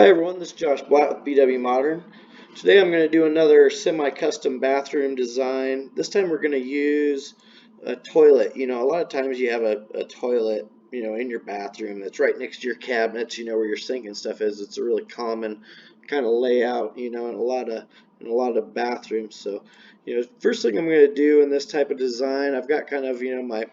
Hi everyone, this is Josh Blatt with BW Modern. Today I'm going to do another semi-custom bathroom design. This time we're going to use a toilet. A lot of times you have a toilet, in your bathroom that's right next to your cabinets, where your sink and stuff is. It's a really common kind of layout, in a lot of bathrooms. So, first thing I'm going to do in this type of design, I've got kind of, my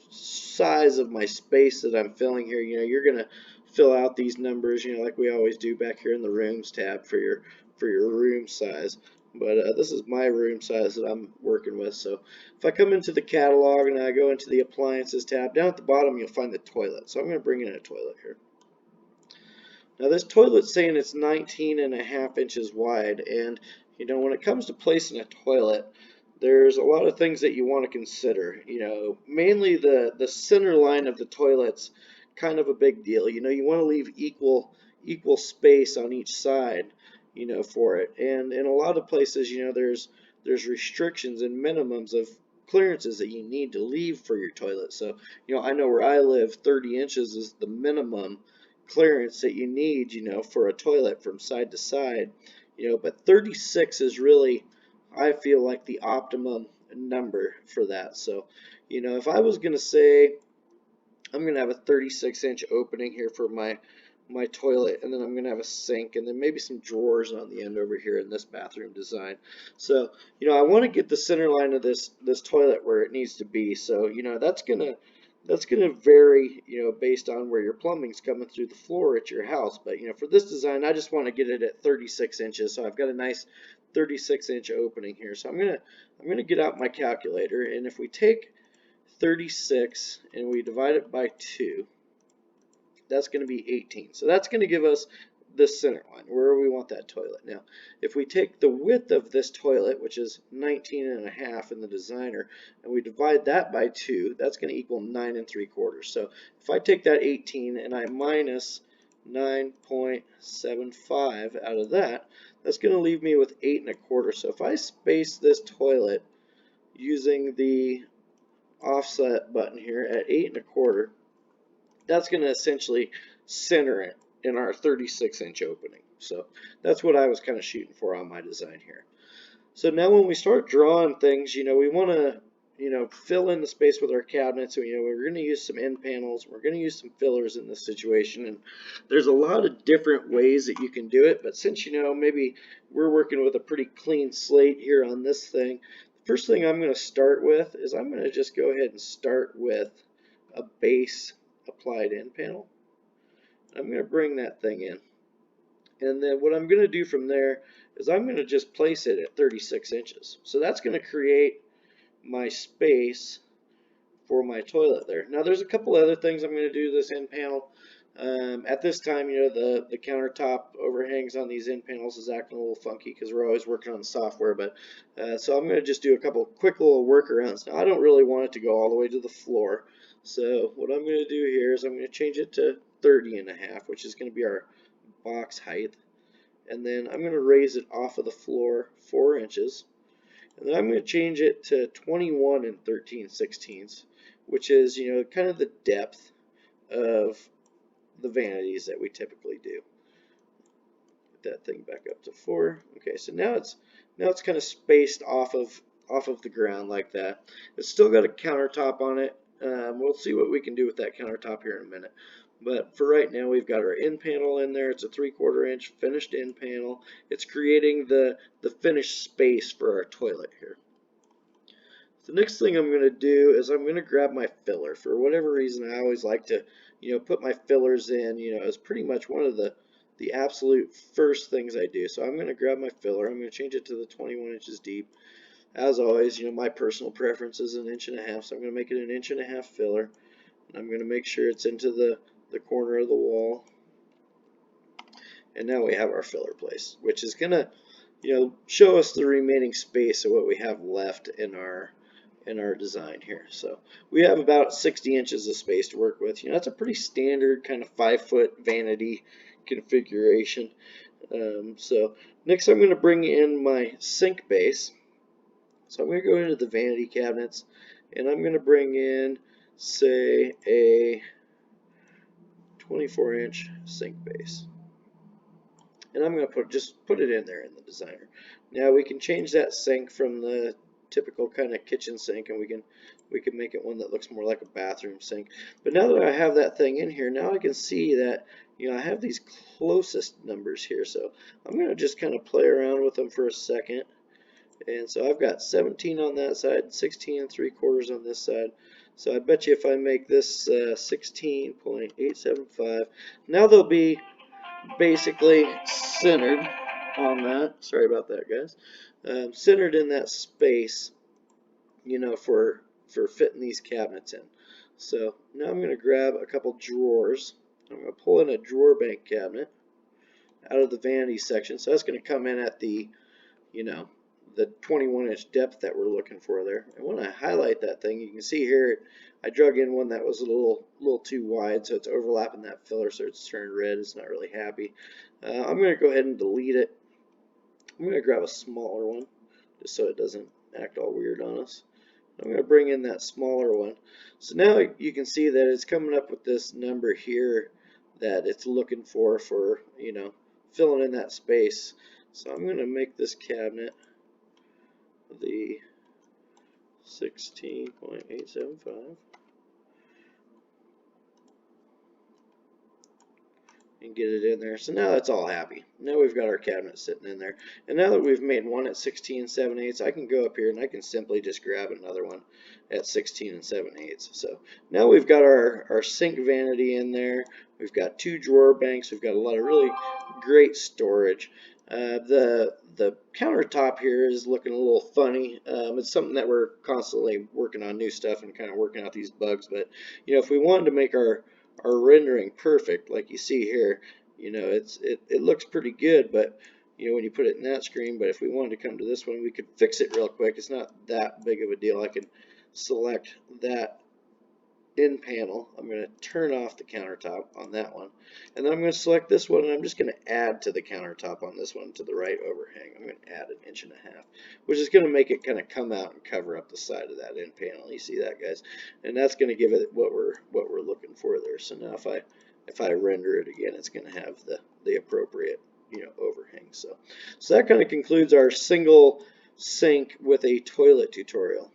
size of my space that I'm filling here. You're going to fill out these numbers, like we always do back here in the rooms tab for your room size. But this is my room size that I'm working with. So if I come into the catalog and I go into the appliances tab, down at the bottom you'll find the toilet. So I'm going to bring in a toilet here. Now this toilet's saying it's 19.5 inches wide, and when it comes to placing a toilet, there's a lot of things that you want to consider. Mainly the center line of the toilet's kind of a big deal. You want to leave equal space on each side, for it. And in a lot of places, there's restrictions and minimums of clearances that you need to leave for your toilet. So, I know where I live, 30 inches is the minimum clearance that you need, for a toilet from side to side. But 36 is really, I feel like, the optimum number for that. So, if I was going to say I'm going to have a 36-inch opening here for my toilet, and then I'm going to have a sink, and then maybe some drawers on the end over here in this bathroom design. So, I want to get the center line of this toilet where it needs to be. So, that's gonna vary, based on where your plumbing's coming through the floor at your house. But for this design, I just want to get it at 36 inches. So I've got a nice 36-inch opening here. So I'm gonna get out my calculator, and if we take 36 and we divide it by 2, that's going to be 18. So that's going to give us the center line, where we want that toilet. Now, if we take the width of this toilet, which is 19.5 in the designer, and we divide that by 2, that's going to equal 9 3/4. So if I take that 18 and I minus 9.75 out of that, that's going to leave me with 8 1/4. So if I space this toilet using the offset button here at 8 1/4, that's going to essentially center it in our 36-inch opening. So that's what I was kind of shooting for on my design here. So now when we start drawing things, we want to, fill in the space with our cabinets. So, we're going to use some end panels. We're going to use some fillers in this situation. And there's a lot of different ways that you can do it. But since, maybe we're working with a pretty clean slate here on this thing, the first thing I'm going to start with is I'm going to just go ahead and start with a base applied end panel. I'm going to bring that thing in. And then what I'm going to do from there is I'm going to just place it at 36 inches. So that's going to create my space for my toilet there. Now there's a couple other things I'm going to do to this end panel. At this time, the countertop overhangs on these end panels is acting a little funky because we're always working on the software. But so I'm going to just do a couple quick little workarounds. Now I don't really want it to go all the way to the floor. So what I'm going to do here is I'm going to change it to 30.5, which is going to be our box height. And then I'm going to raise it off of the floor 4 inches. And then I'm going to change it to 21 13/16, which is, kind of the depth of the vanities that we typically do. Get that thing back up to 4. Okay, so now it's kind of spaced off of the ground like that. It's still got a countertop on it. We'll see what we can do with that countertop here in a minute. But for right now, we've got our end panel in there. It's a 3/4 inch finished end panel. It's creating the finished space for our toilet here. The next thing I'm going to do is I'm going to grab my filler. For whatever reason, I always like to, put my fillers in, as pretty much one of the absolute first things I do. So I'm going to grab my filler. I'm going to change it to the 21 inches deep. As always, my personal preference is 1.5 inches, so I'm going to make it 1.5 inch filler. And I'm going to make sure it's into the corner of the wall. And now we have our filler place, which is going to, show us the remaining space of what we have left in our design here. So we have about 60 inches of space to work with. That's a pretty standard kind of 5-foot vanity configuration. So next I'm going to bring in my sink base. So I'm going to go into the vanity cabinets, and I'm going to bring in, say, a 24-inch sink base. and I'm going to just put it in there in the designer. Now we can change that sink from the typical kind of kitchen sink, and we can make it one that looks more like a bathroom sink. But now that I have that thing in here, now I can see that, you know, I have these closest numbers here. So I'm going to just kind of play around with them for a second. And so I've got 17 on that side, 16 3/4 on this side. So I bet you if I make this 16.875, now they'll be basically centered on that. Sorry about that, guys. Centered in that space, you know, for fitting these cabinets in. So now I'm going to grab a couple drawers. I'm going to pull in a drawer bank cabinet out of the vanity section. So that's going to come in at the, you know, the 21-inch depth that we're looking for there. And when I highlight that thing, you can see here I drug in one that was a little too wide, so it's overlapping that filler, so it's turned red. It's not really happy. I'm going to go ahead and delete it. I'm going to grab a smaller one just so it doesn't act all weird on us. I'm going to bring in that smaller one. So now you can see that it's coming up with this number here that it's looking for, you know, filling in that space. So I'm going to make this cabinet the 16.875 and get it in there. So now that's all happy. Now we've got our cabinet sitting in there. And now that we've made one at 16 7/8, I can go up here and I can simply just grab another one at 16 7/8. So now we've got our sink vanity in there. We've got two drawer banks. We've got a lot of really great storage. The countertop here is looking a little funny. It's something that we're constantly working on new stuff and kind of working out these bugs. But you know, if we wanted to make our rendering perfect, like you see here, you know, it looks pretty good, but you know, when you put it in that screen. But if we wanted to come to this one, we could fix it real quick. It's not that big of a deal. I can select that in panel. I'm going to turn off the countertop on that one, and then I'm going to select this one, and I'm just going to add to the countertop on this one to the right overhang. I'm going to add 1.5 inches, which is going to make it kind of come out and cover up the side of that in panel. You see that, guys? And that's going to give it what we're looking for there. So now if I render it again, it's going to have the appropriate, you know, overhang. So that kind of concludes our single sink with a toilet tutorial.